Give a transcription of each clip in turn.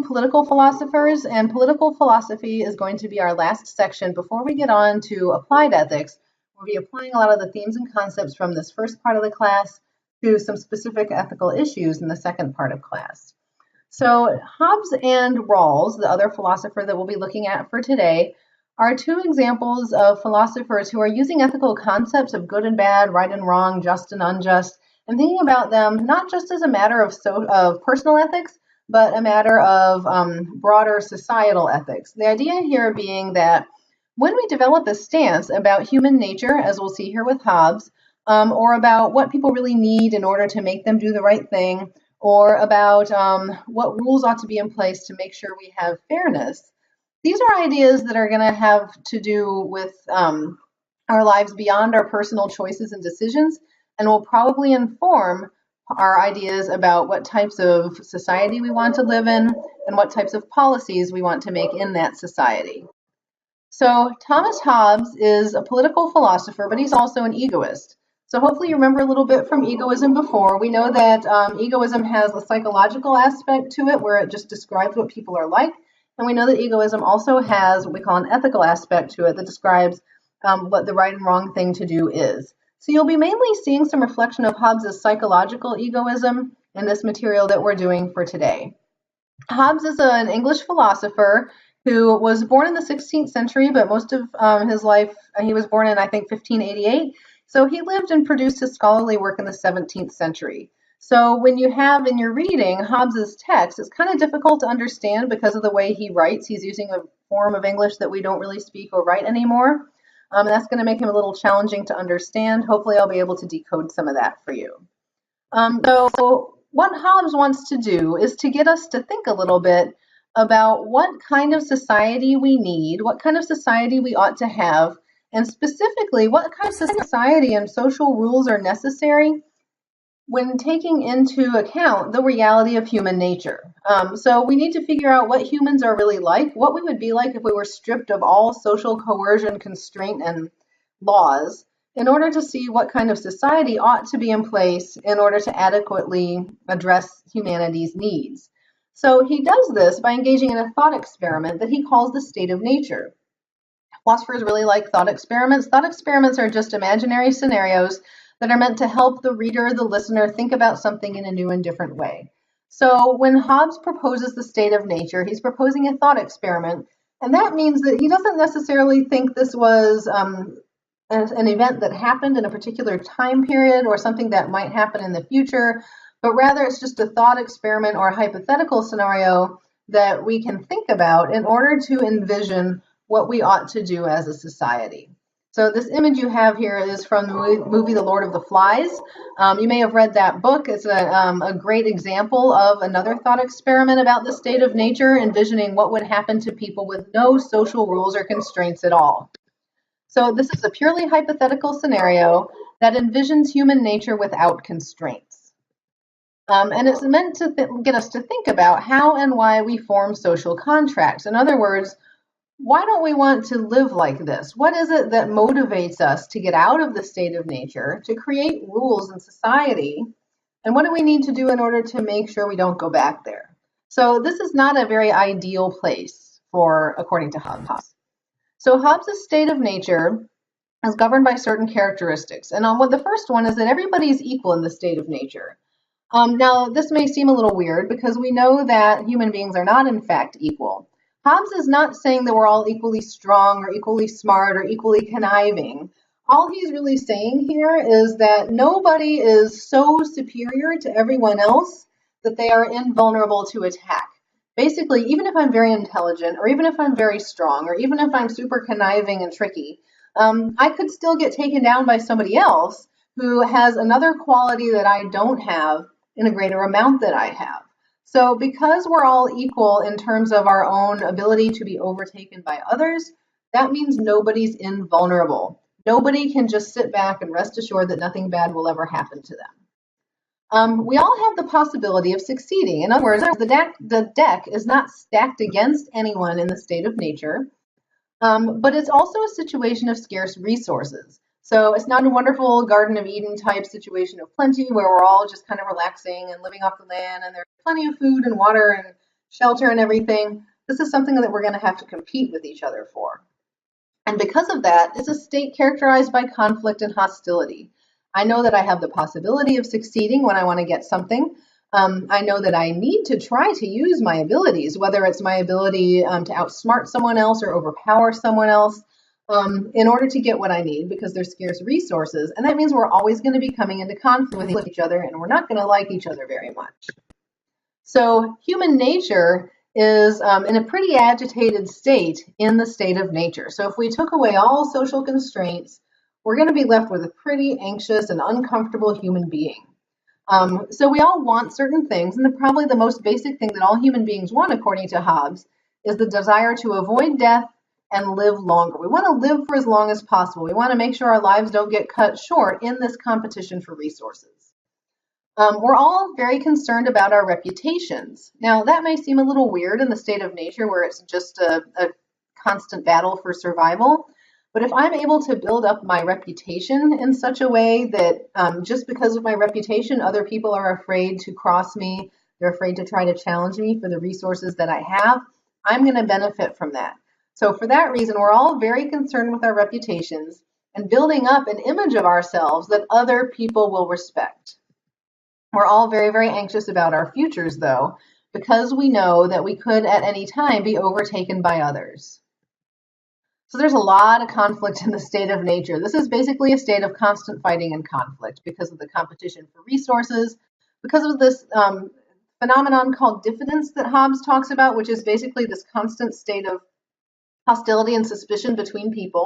political philosophers, and political philosophy is going to be our last section before we get on to applied ethics. We'll be applying a lot of the themes and concepts from this first part of the class to some specific ethical issues in the second part of class. So Hobbes and Rawls, the other philosopher that we'll be looking at for today, are two examples of philosophers who are using ethical concepts of good and bad, right and wrong, just and unjust, and thinking about them not just as a matter of personal ethics, but a matter of broader societal ethics. The idea here being that when we develop a stance about human nature, as we'll see here with Hobbes, or about what people really need in order to make them do the right thing, or about what rules ought to be in place to make sure we have fairness, these are ideas that are going to have to do with our lives beyond our personal choices and decisions, and will probably inform our ideas about what types of society we want to live in and what types of policies we want to make in that society. So Thomas Hobbes is a political philosopher, but he's also an egoist. So hopefully you remember a little bit from egoism before. We know that egoism has a psychological aspect to it where it just describes what people are like. And we know that egoism also has what we call an ethical aspect to it that describes what the right and wrong thing to do is. So you'll be mainly seeing some reflection of Hobbes' psychological egoism in this material that we're doing for today. Hobbes is an English philosopher who was born in the 16th century, but most of his life, he was born in, I think, 1588. So he lived and produced his scholarly work in the 17th century. So when you have in your reading Hobbes' text, it's kind of difficult to understand because of the way he writes. He's using a form of English that we don't really speak or write anymore. And that's going to make him a little challenging to understand. Hopefully I'll be able to decode some of that for you. So what Hobbes wants to do is to get us to think a little bit about what kind of society we need, what kind of society we ought to have, and specifically what kind of society and social rules are necessary when taking into account the reality of human nature. So we need to figure out what humans are really like, what we would be like if we were stripped of all social coercion, constraint, and laws, in order to see what kind of society ought to be in place in order to adequately address humanity's needs. So he does this by engaging in a thought experiment that he calls the state of nature. Philosophers really like thought experiments. Thought experiments are just imaginary scenarios that are meant to help the reader, the listener, think about something in a new and different way. So when Hobbes proposes the state of nature, he's proposing a thought experiment, and that means that he doesn't necessarily think this was an event that happened in a particular time period or something that might happen in the future, but rather it's just a thought experiment or a hypothetical scenario that we can think about in order to envision what we ought to do as a society. So this image you have here is from the movie The Lord of the Flies. You may have read that book. It's a great example of another thought experiment about the state of nature, envisioning what would happen to people with no social rules or constraints at all. So this is a purely hypothetical scenario that envisions human nature without constraints. And it's meant to get us to think about how and why we form social contracts. In other words, why don't we want to live like this? What is it that motivates us to get out of the state of nature, to create rules in society? And what do we need to do in order to make sure we don't go back there? So this is not a very ideal place according to Hobbes. So Hobbes' state of nature is governed by certain characteristics. And the first one is that everybody is equal in the state of nature. Now, this may seem a little weird because we know that human beings are not, in fact, equal. Hobbes is not saying that we're all equally strong or equally smart or equally conniving. All he's really saying here is that nobody is so superior to everyone else that they are invulnerable to attack. Basically, even if I'm very intelligent, or even if I'm very strong, or even if I'm super conniving and tricky, I could still get taken down by somebody else who has another quality that I don't have in a greater amount that I have. So because we're all equal in terms of our own ability to be overtaken by others, that means nobody's invulnerable. Nobody can just sit back and rest assured that nothing bad will ever happen to them. We all have the possibility of succeeding. In other words, the deck is not stacked against anyone in the state of nature, but it's also a situation of scarce resources. So it's not a wonderful Garden of Eden type situation of plenty where we're all just kind of relaxing and living off the land and there's plenty of food and water and shelter and everything, this is something that we're going to have to compete with each other for. And because of that, it's a state characterized by conflict and hostility. I know that I have the possibility of succeeding when I want to get something. I know that I need to try to use my abilities, whether it's my ability to outsmart someone else or overpower someone else, in order to get what I need, because there's scarce resources. And that means we're always going to be coming into conflict with each other, and we're not going to like each other very much. So human nature is in a pretty agitated state in the state of nature. So if we took away all social constraints, we're going to be left with a pretty anxious and uncomfortable human being. So we all want certain things, and probably the most basic thing that all human beings want, according to Hobbes, is the desire to avoid death and live longer. We want to live for as long as possible. We want to make sure our lives don't get cut short in this competition for resources. We're all very concerned about our reputations. Now, that may seem a little weird in the state of nature where it's just a constant battle for survival. But if I'm able to build up my reputation in such a way that just because of my reputation, other people are afraid to cross me, they're afraid to try to challenge me for the resources that I have, I'm going to benefit from that. So for that reason, we're all very concerned with our reputations and building up an image of ourselves that other people will respect. We're all very, very anxious about our futures, though, because we know that we could at any time be overtaken by others. So there's a lot of conflict in the state of nature. This is basically a state of constant fighting and conflict because of the competition for resources, because of this phenomenon called diffidence that Hobbes talks about, which is basically this constant state of hostility and suspicion between people,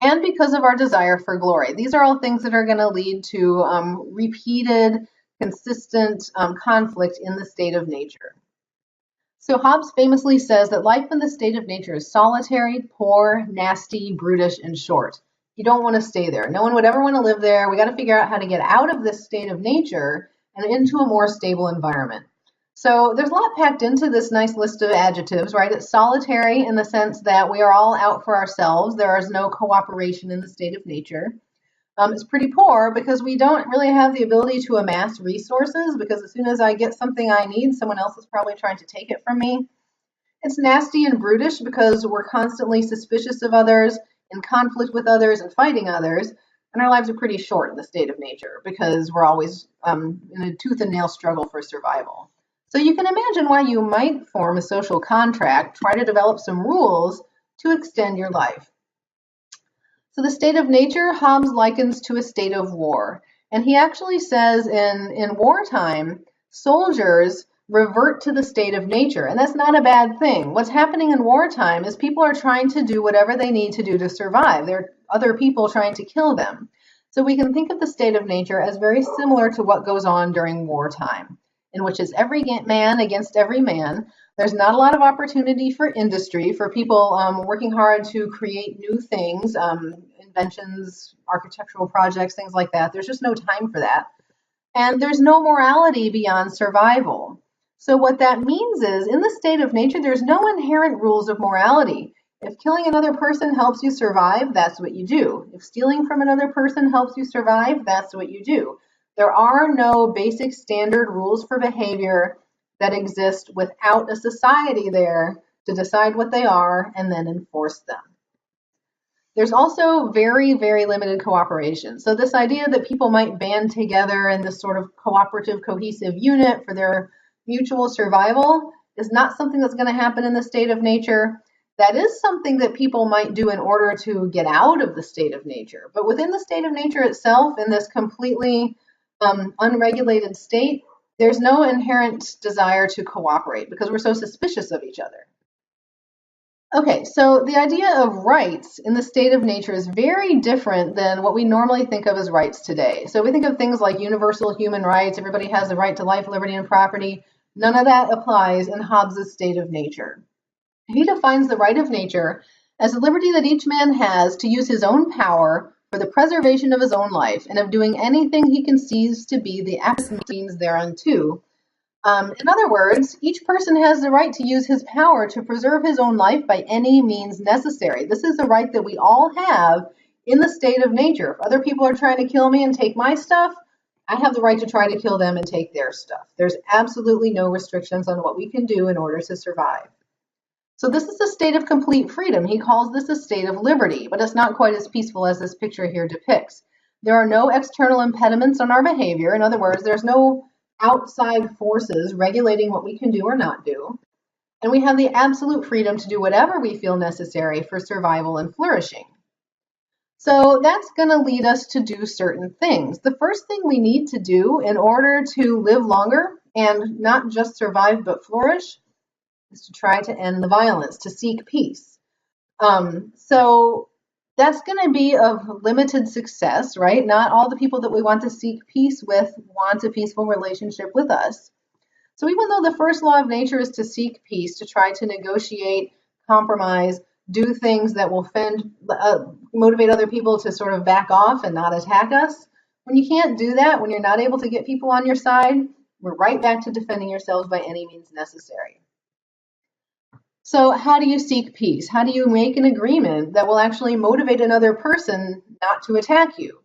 and because of our desire for glory. These are all things that are going to lead to repeated, consistent conflict in the state of nature. So Hobbes famously says that life in the state of nature is solitary, poor, nasty, brutish, and short. You don't want to stay there. No one would ever want to live there. We got to figure out how to get out of this state of nature and into a more stable environment. So there's a lot packed into this nice list of adjectives, right? It's solitary in the sense that we are all out for ourselves. There is no cooperation in the state of nature. It's pretty poor because we don't really have the ability to amass resources, because as soon as I get something I need, someone else is probably trying to take it from me. It's nasty and brutish because we're constantly suspicious of others, in conflict with others, and fighting others. And our lives are pretty short in the state of nature because we're always in a tooth and nail struggle for survival. So you can imagine why you might form a social contract, try to develop some rules to extend your life. So the state of nature, Hobbes likens to a state of war. And he actually says in wartime, soldiers revert to the state of nature. And that's not a bad thing. What's happening in wartime is people are trying to do whatever they need to do to survive. There are other people trying to kill them. So we can think of the state of nature as very similar to what goes on during wartime, in which is every man against every man. There's not a lot of opportunity for industry, for people working hard to create new things, inventions, architectural projects, things like that. There's just no time for that. And there's no morality beyond survival. So what that means is, in the state of nature, there's no inherent rules of morality. If killing another person helps you survive, that's what you do. If stealing from another person helps you survive, that's what you do. There are no basic standard rules for behavior that exist without a society there to decide what they are and then enforce them. There's also very, very limited cooperation. So this idea that people might band together in this sort of cooperative, cohesive unit for their mutual survival is not something that's going to happen in the state of nature. That is something that people might do in order to get out of the state of nature. But within the state of nature itself, in this completely unregulated state, there's no inherent desire to cooperate because we're so suspicious of each other. Okay, so the idea of rights in the state of nature is very different than what we normally think of as rights today. So we think of things like universal human rights, everybody has the right to life, liberty, and property. None of that applies in Hobbes' state of nature. He defines the right of nature as the liberty that each man has to use his own power for the preservation of his own life, and of doing anything he conceives to be the apposite means thereunto. In other words, each person has the right to use his power to preserve his own life by any means necessary. This is the right that we all have in the state of nature. If other people are trying to kill me and take my stuff, I have the right to try to kill them and take their stuff. There's absolutely no restrictions on what we can do in order to survive. So this is a state of complete freedom. He calls this a state of liberty, but it's not quite as peaceful as this picture here depicts. There are no external impediments on our behavior. In other words, there's no outside forces regulating what we can do or not do. And we have the absolute freedom to do whatever we feel necessary for survival and flourishing. So that's going to lead us to do certain things. The first thing we need to do in order to live longer and not just survive but flourish is to try to end the violence, to seek peace. So that's going to be of limited success, right? Not all the people that we want to seek peace with want a peaceful relationship with us. So even though the first law of nature is to seek peace, to try to negotiate, compromise, do things that will motivate other people to sort of back off and not attack us, when you can't do that, when you're not able to get people on your side, we're right back to defending yourselves by any means necessary. So how do you seek peace? How do you make an agreement that will actually motivate another person not to attack you?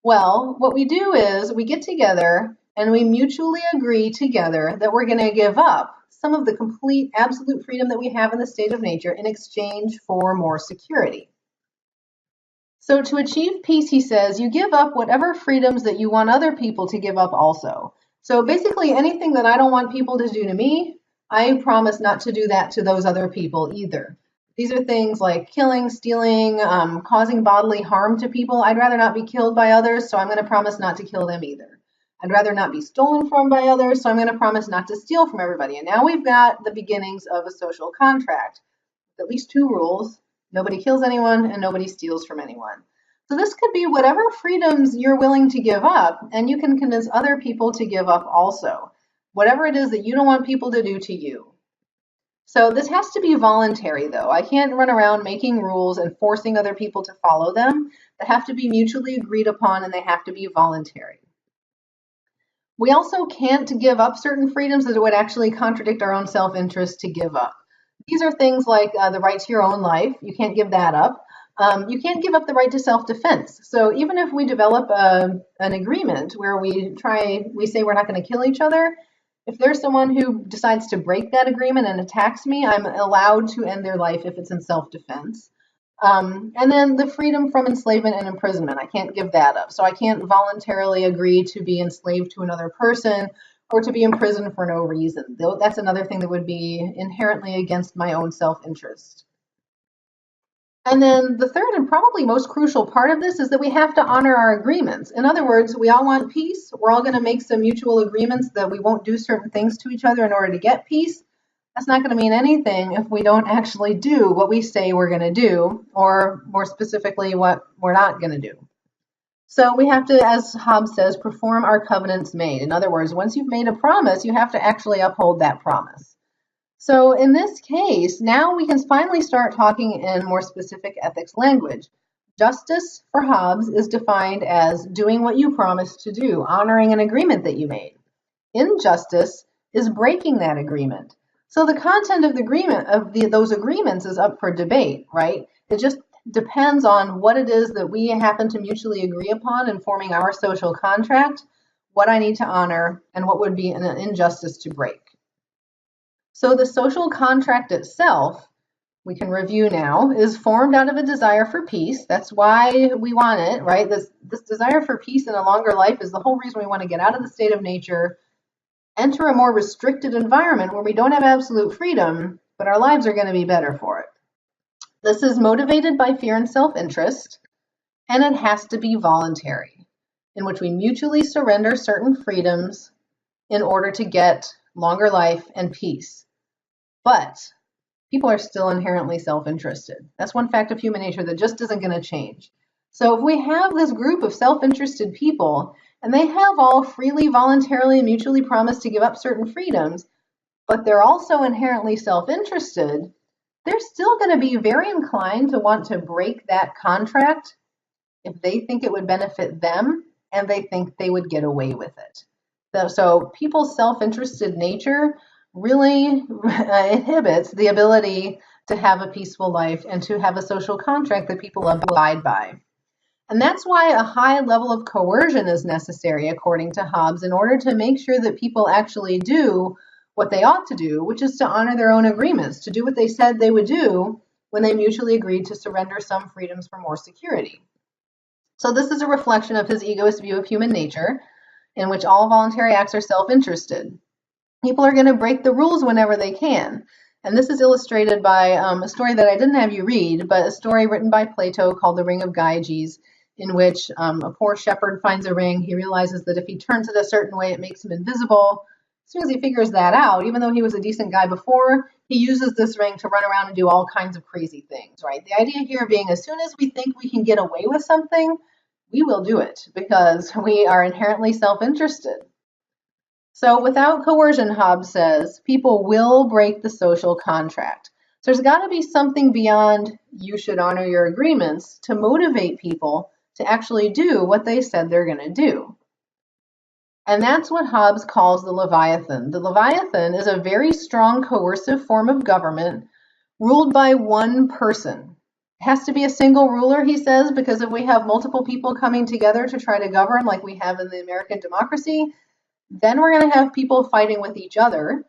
Well, what we do is we get together and we mutually agree together that we're going to give up some of the complete absolute freedom that we have in the state of nature in exchange for more security. So to achieve peace, he says, you give up whatever freedoms that you want other people to give up also. So basically anything that I don't want people to do to me, I promise not to do that to those other people either. These are things like killing, stealing, causing bodily harm to people. I'd rather not be killed by others, so I'm going to promise not to kill them either. I'd rather not be stolen from by others, so I'm going to promise not to steal from everybody. And now we've got the beginnings of a social contract. At least two rules. Nobody kills anyone and nobody steals from anyone. So this could be whatever freedoms you're willing to give up, and you can convince other people to give up also. Whatever it is that you don't want people to do to you. So this has to be voluntary, though. I can't run around making rules and forcing other people to follow them. They have to be mutually agreed upon, and they have to be voluntary. We also can't give up certain freedoms that would actually contradict our own self-interest to give up. These are things like the right to your own life. You can't give that up. You can't give up the right to self-defense. So even if we develop an agreement where we say we're not going to kill each other, if there's someone who decides to break that agreement and attacks me, I'm allowed to end their life if it's in self-defense. And then the freedom from enslavement and imprisonment, I can't give that up. So I can't voluntarily agree to be enslaved to another person or to be imprisoned for no reason. That's another thing that would be inherently against my own self-interest. And then the third and probably most crucial part of this is that we have to honor our agreements. In other words, we all want peace. We're all going to make some mutual agreements that we won't do certain things to each other in order to get peace. That's not going to mean anything if we don't actually do what we say we're going to do, or more specifically, what we're not going to do. So we have to, as Hobbes says, perform our covenants made. In other words, once you've made a promise, you have to actually uphold that promise. So in this case, now we can finally start talking in more specific ethics language. Justice for Hobbes is defined as doing what you promised to do, honoring an agreement that you made. Injustice is breaking that agreement. So the content of the agreement those agreements is up for debate, right? It just depends on what it is that we happen to mutually agree upon in forming our social contract, what I need to honor, and what would be an injustice to break. So the social contract itself, we can review now, is formed out of a desire for peace. That's why we want it, right? This desire for peace in a longer life is the whole reason we want to get out of the state of nature, enter a more restricted environment where we don't have absolute freedom, but our lives are going to be better for it. This is motivated by fear and self-interest, and it has to be voluntary, in which we mutually surrender certain freedoms in order to get longer life and peace. But people are still inherently self-interested. That's one fact of human nature that just isn't going to change. So if we have this group of self-interested people, and they have all freely, voluntarily, and mutually promised to give up certain freedoms, but they're also inherently self-interested, they're still going to be very inclined to want to break that contract if they think it would benefit them and they think they would get away with it. So people's self-interested nature really inhibits the ability to have a peaceful life and to have a social contract that people abide by. And that's why a high level of coercion is necessary, according to Hobbes, in order to make sure that people actually do what they ought to do, which is to honor their own agreements, to do what they said they would do when they mutually agreed to surrender some freedoms for more security. So this is a reflection of his egoist view of human nature, in which all voluntary acts are self-interested. People are going to break the rules whenever they can. And this is illustrated by a story that I didn't have you read, but a story written by Plato called The Ring of Gyges, in which a poor shepherd finds a ring. He realizes that if he turns it a certain way, it makes him invisible. As soon as he figures that out, even though he was a decent guy before, he uses this ring to run around and do all kinds of crazy things, right? The idea here being as soon as we think we can get away with something, we will do it because we are inherently self-interested. So without coercion, Hobbes says, people will break the social contract. So there's got to be something beyond you should honor your agreements to motivate people to actually do what they said they're going to do. And that's what Hobbes calls the Leviathan. The Leviathan is a very strong coercive form of government ruled by one person. It has to be a single ruler, he says, because if we have multiple people coming together to try to govern like we have in the American democracy, then we're going to have people fighting with each other,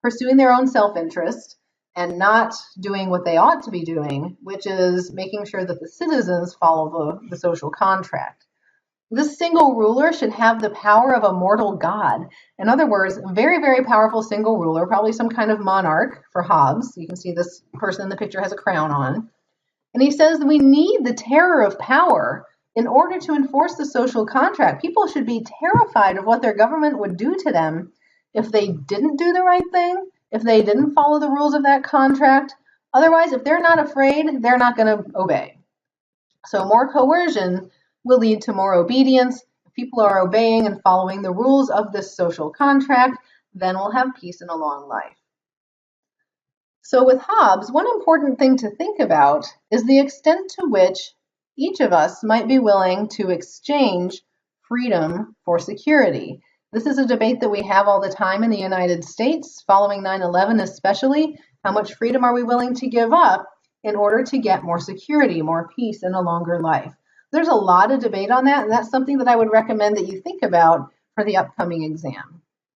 pursuing their own self-interest, and not doing what they ought to be doing, which is making sure that the citizens follow the social contract. This single ruler should have the power of a mortal god. In other words, a very, very powerful single ruler, probably some kind of monarch for Hobbes. You can see this person in the picture has a crown on. And he says that we need the terror of power in order to enforce the social contract. People should be terrified of what their government would do to them if they didn't do the right thing, if they didn't follow the rules of that contract. Otherwise, if they're not afraid, they're not going to obey. So more coercion will lead to more obedience. If people are obeying and following the rules of this social contract, then we'll have peace and a long life. So with Hobbes, one important thing to think about is the extent to which each of us might be willing to exchange freedom for security. This is a debate that we have all the time in the United States, following 9/11 especially. How much freedom are we willing to give up in order to get more security, more peace, and a longer life? There's a lot of debate on that, and that's something that I would recommend that you think about for the upcoming exam.